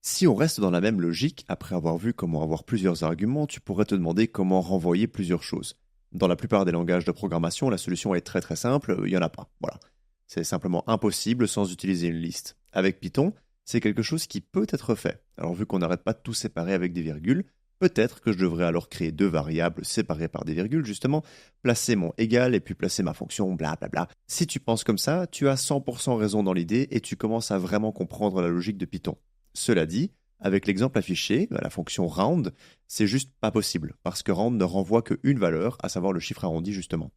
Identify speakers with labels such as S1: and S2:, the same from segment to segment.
S1: Si on reste dans la même logique, après avoir vu comment avoir plusieurs arguments, tu pourrais te demander comment renvoyer plusieurs choses. Dans la plupart des langages de programmation, la solution est très très simple, il n'y en a pas. Voilà. C'est simplement impossible sans utiliser une liste. Avec Python, c'est quelque chose qui peut être fait. Alors vu qu'on n'arrête pas de tout séparer avec des virgules, peut-être que je devrais alors créer deux variables séparées par des virgules, justement, placer mon égal et puis placer ma fonction, blablabla. Si tu penses comme ça, tu as 100% raison dans l'idée et tu commences à vraiment comprendre la logique de Python. Cela dit, avec l'exemple affiché, la fonction round, c'est juste pas possible, parce que round ne renvoie qu'une valeur, à savoir le chiffre arrondi justement.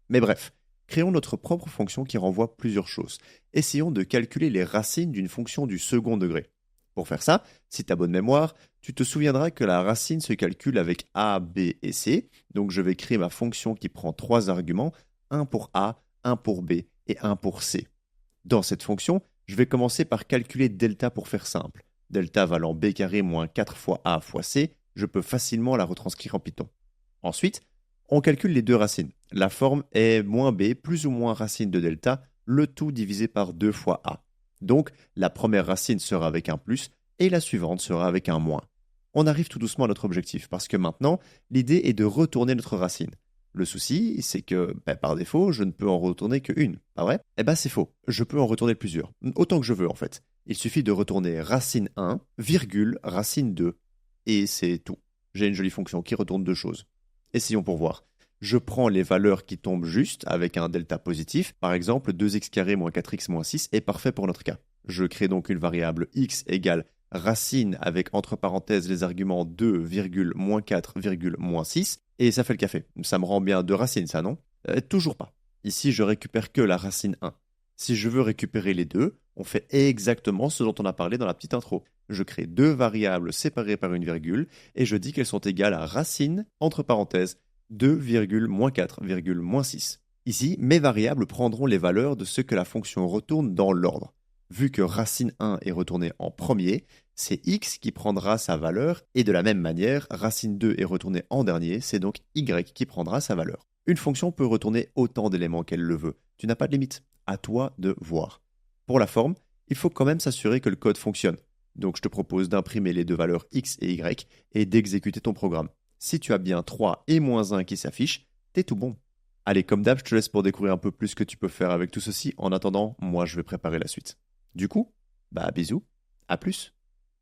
S1: Mais bref, créons notre propre fonction qui renvoie plusieurs choses. Essayons de calculer les racines d'une fonction du second degré. Pour faire ça, si tu as bonne mémoire, tu te souviendras que la racine se calcule avec a, b et c, donc je vais créer ma fonction qui prend trois arguments, un pour a, un pour b et un pour c. Dans cette fonction, je vais commencer par calculer delta pour faire simple. Delta valant b carré moins 4 fois a fois c, je peux facilement la retranscrire en Python. Ensuite, on calcule les deux racines. La forme est moins b plus ou moins racine de delta, le tout divisé par 2 fois a. Donc, la première racine sera avec un plus et la suivante sera avec un moins. On arrive tout doucement à notre objectif parce que maintenant, l'idée est de retourner notre racine. Le souci, c'est que, par défaut, je ne peux en retourner qu'une, pas vrai? Eh ben c'est faux, je peux en retourner plusieurs, autant que je veux en fait. Il suffit de retourner racine 1, virgule, racine 2, et c'est tout. J'ai une jolie fonction qui retourne deux choses. Essayons pour voir. Je prends les valeurs qui tombent juste avec un delta positif, par exemple 2x carré moins 4x moins 6 est parfait pour notre cas. Je crée donc une variable x égale racine avec entre parenthèses les arguments 2, moins 4, moins 6, et ça fait le café. Ça me rend bien deux racines, ça, non? Toujours pas. Ici, je récupère que la racine 1. Si je veux récupérer les deux, on fait exactement ce dont on a parlé dans la petite intro. Je crée deux variables séparées par une virgule, et je dis qu'elles sont égales à racine, entre parenthèses, 2, moins 4, moins 6. Ici, mes variables prendront les valeurs de ce que la fonction retourne dans l'ordre. Vu que racine 1 est retournée en premier, c'est x qui prendra sa valeur, et de la même manière, racine 2 est retournée en dernier, c'est donc y qui prendra sa valeur. Une fonction peut retourner autant d'éléments qu'elle le veut. Tu n'as pas de limite. À toi de voir. Pour la forme, il faut quand même s'assurer que le code fonctionne. Donc je te propose d'imprimer les deux valeurs x et y et d'exécuter ton programme. Si tu as bien 3 et moins 1 qui s'affichent, t'es tout bon. Allez, comme d'hab, je te laisse pour découvrir un peu plus ce que tu peux faire avec tout ceci. En attendant, moi je vais préparer la suite. Du coup, bisous, à plus.